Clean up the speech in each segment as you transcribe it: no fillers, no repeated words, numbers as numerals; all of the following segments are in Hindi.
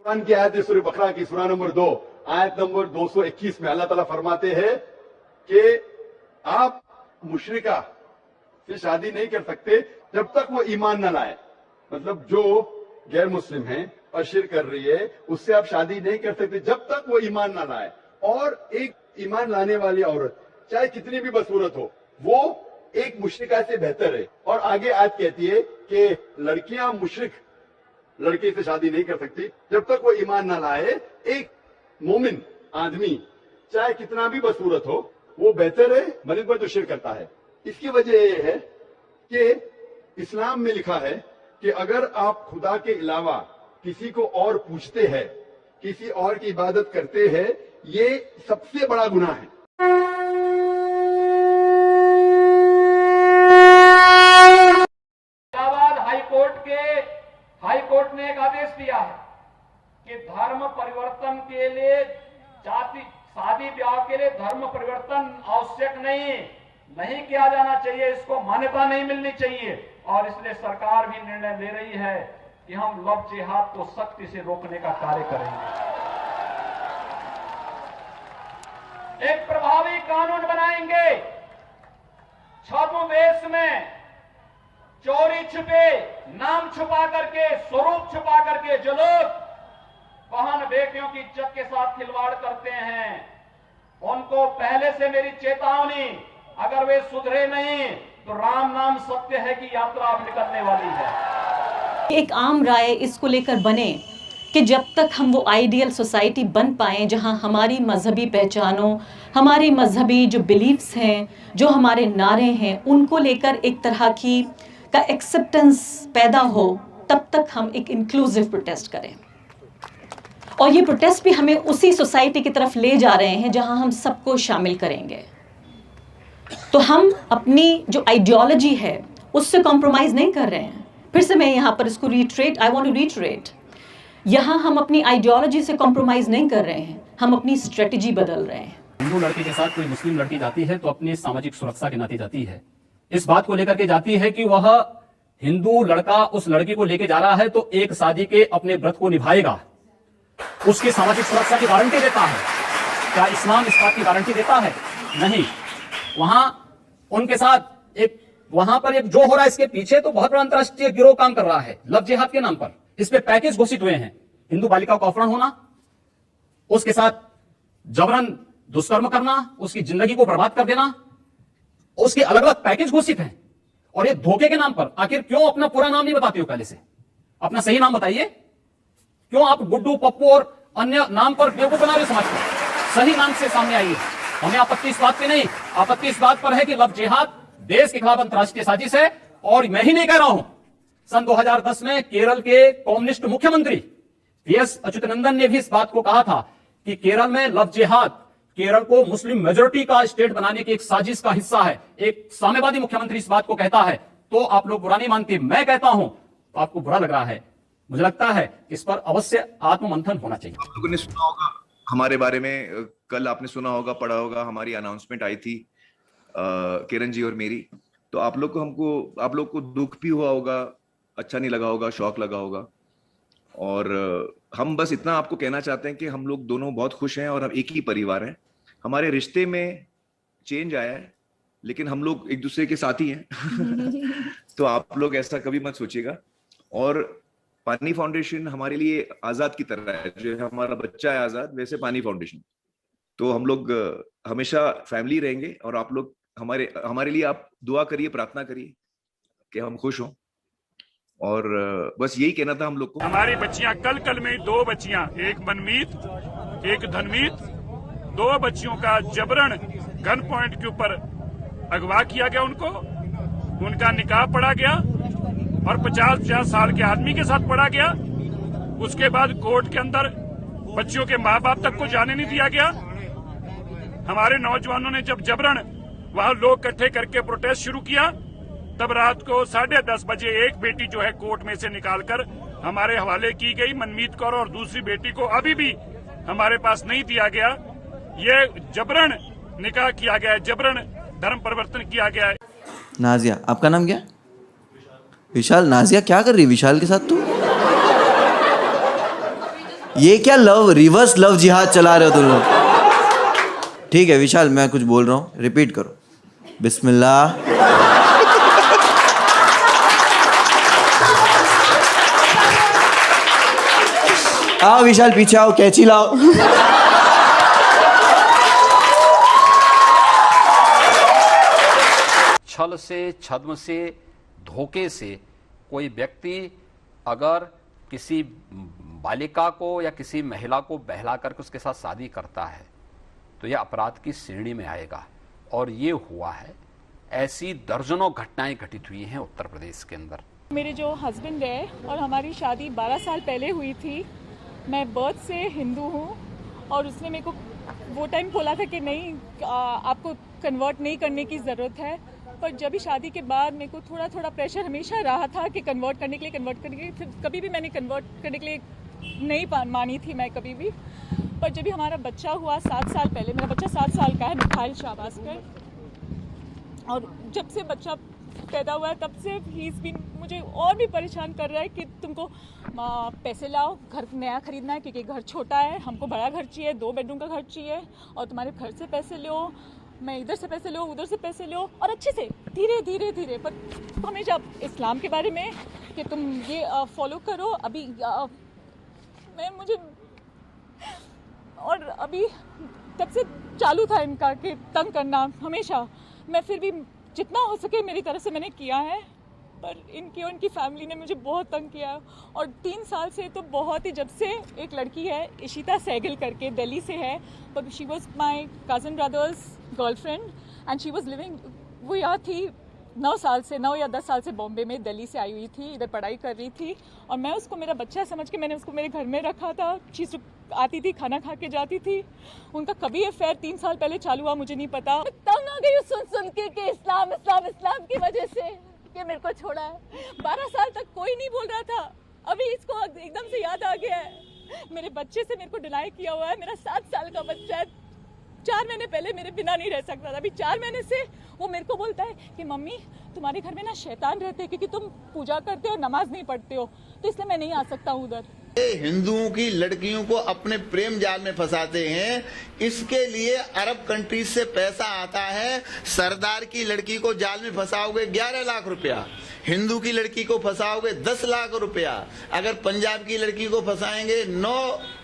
कुरान की आयत है सूरह बकरा की सूरह नंबर 2 आयत नंबर 221 में अल्लाह ताला फरमाते हैं कि आप मुशरिका से शादी नहीं कर सकते जब तक वो ईमान न लाए। मतलब जो गैर मुस्लिम है और शिर्क कर रही है उससे आप शादी नहीं कर सकते जब तक वो ईमान न लाए। और एक ईमान लाने वाली औरत चाहे कितनी भी बदसूरत हो वो एक मुशरिका से बेहतर है। और आगे आयत कहती है कि लड़कियां मुशरिक लड़के से शादी नहीं कर सकती जब तक वो ईमान ना लाए। एक मोमिन आदमी चाहे कितना भी बदसूरत हो वो बेहतर है मनित पर जो शिर्क करता है। इसकी वजह यह है कि इस्लाम में लिखा है कि अगर आप खुदा के अलावा किसी को और पूछते हैं, किसी और की इबादत करते हैं, ये सबसे बड़ा गुनाह है। हाई कोर्ट ने एक आदेश दिया है कि धर्म परिवर्तन के लिए शादी ब्याह के लिए धर्म परिवर्तन आवश्यक नहीं किया जाना चाहिए, इसको मान्यता नहीं मिलनी चाहिए। और इसलिए सरकार भी निर्णय ले रही है कि हम लव जिहाद को सख्ती से रोकने का कार्य करेंगे। एक प्रभावी कानून बनाएंगे। छद्मवेश में चोरी छुपे, नाम छुपा करके, स्वरूप छुपा करके जो लोग बहन बेटियों की इज्जत के साथ खिलवाड़ करते हैं उनको पहले से मेरी चेतावनी, अगर वे सुधरे नहीं तो राम नाम सत्य है की यात्रा अब निकलने वाली है। एक आम राय इसको लेकर बने कि जब तक हम वो आइडियल सोसाइटी बन पाएं जहां हमारी मजहबी पहचानों, हमारी मजहबी जो बिलीफ्स हैं, जो हमारे नारे हैं, उनको लेकर एक तरह की का एक्सेप्टेंस पैदा हो, तब तक हम एक इंक्लूसिव प्रोटेस्ट करें। और ये प्रोटेस्ट भी हमें उसी सोसाइटी की तरफ ले जा रहे हैं जहां हम सबको शामिल करेंगे। तो हम अपनी जो आइडियोलॉजी है उससे कॉम्प्रोमाइज नहीं कर रहे हैं। फिर से मैं यहाँ पर इसको आई वांट टू रीट्रेट, यहाँ हम अपनी आइडियोलॉजी से कॉम्प्रोमाइज नहीं कर रहे हैं, हम अपनी स्ट्रेटजी बदल रहे हैं। हिंदू लड़की के साथ कोई मुस्लिम लड़की जाती है तो अपनी सामाजिक सुरक्षा के नाते जाती है, इस बात को लेकर के जाती है कि वह हिंदू लड़का उस लड़की को लेके जा रहा है तो एक शादी के अपने व्रत को निभाएगा, उसकी सामाजिक सुरक्षा की गारंटी देता है। क्या इस्लाम इस बात की गारंटी देता है? नहीं। वहां उनके साथ वहां पर एक जो हो रहा है इसके पीछे तो बहुत बड़ा अंतरराष्ट्रीय गिरोह काम कर रहा है लव जिहाद के नाम पर। इस पे पैकेज घोषित हुए हैं, हिंदू बालिका को अपहरण होना, उसके साथ जबरन दुष्कर्म करना, उसकी जिंदगी को बर्बाद कर देना, उसके अलग अलग पैकेज घोषित हैं। और ये धोखे के नाम पर आखिर क्यों अपना पूरा नाम नहीं बताते हो? पहले से अपना सही नाम बताइए। क्यों आप गुड्डू, पप्पू और अन्य नाम पर बेवकूफ बना रहे समाज को? सही नाम से सामने आइए। हमें आपत्ति इस बात पे नहीं, आपत्ति इस बात पर है कि लव जिहाद देश के खिलाफ अंतरराष्ट्रीय साजिश है। और मैं ही नहीं कह रहा हूं, सन 2010 में केरल के कम्युनिस्ट मुख्यमंत्री वीएस अच्युतानंदन ने भी इस बात को कहा था कि केरल में लव जिहाद केरल को मुस्लिम मेजोरिटी का स्टेट बनाने की एक साजिश का हिस्सा है। एक साम्यवादी मुख्यमंत्री इस बात को कहता है तो आप लोग बुरा नहीं मानते, मैं कहता हूं तो आपको बुरा लग रहा है। मुझे लगता है इस पर अवश्य आत्ममंथन होना चाहिए। आप लोगों ने सुना होगा हमारे बारे में, कल आपने सुना होगा, पढ़ा होगा, हमारी अनाउंसमेंट आई थी किरण जी और मेरी। तो आप लोग को दुख भी हुआ होगा, अच्छा नहीं लगा होगा, शौक लगा होगा। और हम बस इतना आपको कहना चाहते हैं कि हम लोग दोनों बहुत खुश हैं और हम एक ही परिवार हैं। हमारे रिश्ते में चेंज आया है लेकिन हम लोग एक दूसरे के साथी हैं। तो आप लोग ऐसा कभी मत सोचिएगा। और पानी फाउंडेशन हमारे लिए आजाद की तरह है, जो हमारा बच्चा है आजाद, वैसे पानी फाउंडेशन। तो हम लोग हमेशा फैमिली रहेंगे और आप लोग हमारे लिए आप दुआ करिए, प्रार्थना करिए कि हम खुश हों। और बस यही कहना था हम लोग को। हमारी बच्चियां कल में 2 बच्चियां, एक मनमीत एक धनमीत, 2 बच्चियों का जबरन गन पॉइंट के ऊपर अगवा किया गया, उनका निकाह पढ़ा गया और 50-50 साल के आदमी के साथ पढ़ा गया। उसके बाद कोर्ट के अंदर बच्चियों के माँ बाप तक को जाने नहीं दिया गया। हमारे नौजवानों ने जब जबरन वहां लोग इकट्ठे करके प्रोटेस्ट शुरू किया, तब रात को 10:30 बजे एक बेटी जो है कोर्ट में से निकालकर हमारे हवाले की गई, मनमीत कौर, और दूसरी बेटी को अभी भी हमारे पास नहीं दिया गया। ये जबरन निकाह किया गया है, जबरन धर्म परिवर्तन किया गया है। नाजिया, आपका नाम क्या? विशाल। नाजिया क्या कर रही है विशाल के साथ? तू ये क्या लव रिवर्स लव जिहाद चला रहे हो तुम लोग? ठीक है विशाल, मैं कुछ बोल रहा हूँ, रिपीट करो। बिस्मिल्लाह। आओ विशाल पीछे आओ, कैची लाओ। छल से, छद्म से, धोखे से कोई व्यक्ति अगर किसी बालिका को या किसी महिला को बहला करके उसके साथ शादी करता है तो यह अपराध की श्रेणी में आएगा, और ये हुआ है। ऐसी दर्जनों घटनाएं घटित हुई हैं उत्तर प्रदेश के अंदर। मेरे जो हस्बैंड है और हमारी शादी 12 साल पहले हुई थी। मैं बर्थ से हिंदू हूँ और उसने मेरे को वो टाइम बोला था कि नहीं आपको कन्वर्ट नहीं करने की ज़रूरत है। पर जब भी शादी के बाद मेरे को थोड़ा थोड़ा प्रेशर हमेशा रहा था कि कन्वर्ट करने के लिए फिर कभी भी मैंने कन्वर्ट करने के लिए नहीं मानी थी मैं कभी भी। पर जब भी हमारा बच्चा हुआ 7 साल पहले, मेरा बच्चा 7 साल का है, मिखाइल शाहबाज का, और जब से बच्चा पैदा हुआ है तब से मुझे और भी परेशान कर रहा है कि तुमको पैसे लाओ, घर नया खरीदना है क्योंकि घर छोटा है, हमको बड़ा घर चाहिए, 2 बेडरूम का घर चाहिए, और तुम्हारे घर से पैसे लो, मैं इधर से पैसे लो, उधर से पैसे लो, और अच्छे से धीरे धीरे धीरे। पर हमें जब इस्लाम के बारे में कि तुम ये फॉलो करो, अभी और अभी तब से चालू था इनका कि तंग करना हमेशा। मैं फिर भी जितना हो सके मेरी तरफ से मैंने किया है, पर इनकी और इनकी फैमिली ने मुझे बहुत तंग किया है। और 3 साल से तो बहुत ही, जब से एक लड़की है इशिता सहगल करके, दिल्ली से है, पर she was my cousin brothers girlfriend and she was living, वो यहाँ थी 9 या 10 साल से बॉम्बे में, दिल्ली से आई हुई थी, इधर पढ़ाई कर रही थी, और मैं उसको मेरा बच्चा समझ के मैंने उसको मेरे घर में रखा था। चीज़ आती थी, खाना खा के जाती थी। उनका कभी अफेयर 3 साल पहले चालू हुआ मुझे नहीं पता। तंग आ गई सुन के कि इस्लाम की वजह से कि मेरे को छोड़ा है। 12 साल तक कोई नहीं बोल रहा था, अभी इसको एकदम से याद आ गया है। मेरे बच्चे से मेरे को डिनाई किया हुआ है। मेरा 7 साल का बच्चा है, 4 महीने पहले मेरे बिना नहीं रह सकता था, अभी 4 महीने से वो मेरे को बोलता है कि मम्मी तुम्हारे घर में ना शैतान रहते हैं क्योंकि तुम पूजा करते हो, नमाज नहीं पढ़ते हो, तो इसलिए मैं नहीं आ सकता हूँ उधर। हिंदुओं की लड़कियों को अपने प्रेम जाल में फंसाते हैं, इसके लिए अरब कंट्रीज से पैसा आता है। सरदार की लड़की को जाल में फंसाओगे 11 लाख रुपया, हिंदू की लड़की को फंसाओगे 10 लाख रुपया, अगर पंजाब की लड़की को फंसाएंगे 9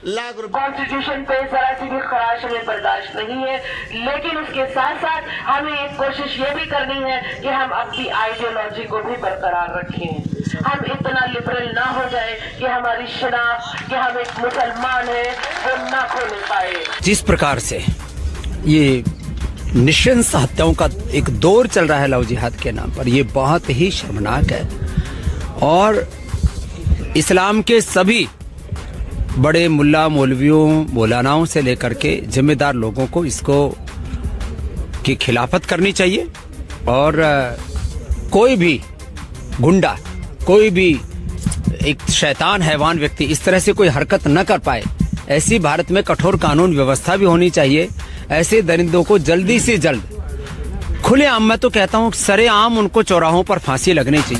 लाख रुपया। कॉन्स्टिट्यूशन पे जरा सी भी खराश हमें बर्दाश्त नहीं है, लेकिन उसके साथ साथ हमें एक कोशिश ये भी करनी है कि हम अपनी आइडियोलॉजी को भी बरकरार रखें। हम इतना लिबरल ना हो जाए कि हमारी शनाख्त कि हम एक मुसलमान है वो ना खोल पाए। जिस प्रकार से ये निशंस हत्याओं का एक दौर चल रहा है लव जिहाद के नाम पर, ये बहुत ही शर्मनाक है, और इस्लाम के सभी बड़े मुल्ला मौलवियों मौलानाओं से लेकर के जिम्मेदार लोगों को इसको की खिलाफत करनी चाहिए। और कोई भी गुंडा, कोई भी एक शैतान हैवान व्यक्ति इस तरह से कोई हरकत न कर पाए, ऐसी भारत में कठोर कानून व्यवस्था भी होनी चाहिए। ऐसे दरिंदों को जल्दी से जल्द खुलेआम, मैं तो कहता हूँ सरेआम उनको चौराहों पर फांसी लगनी चाहिए।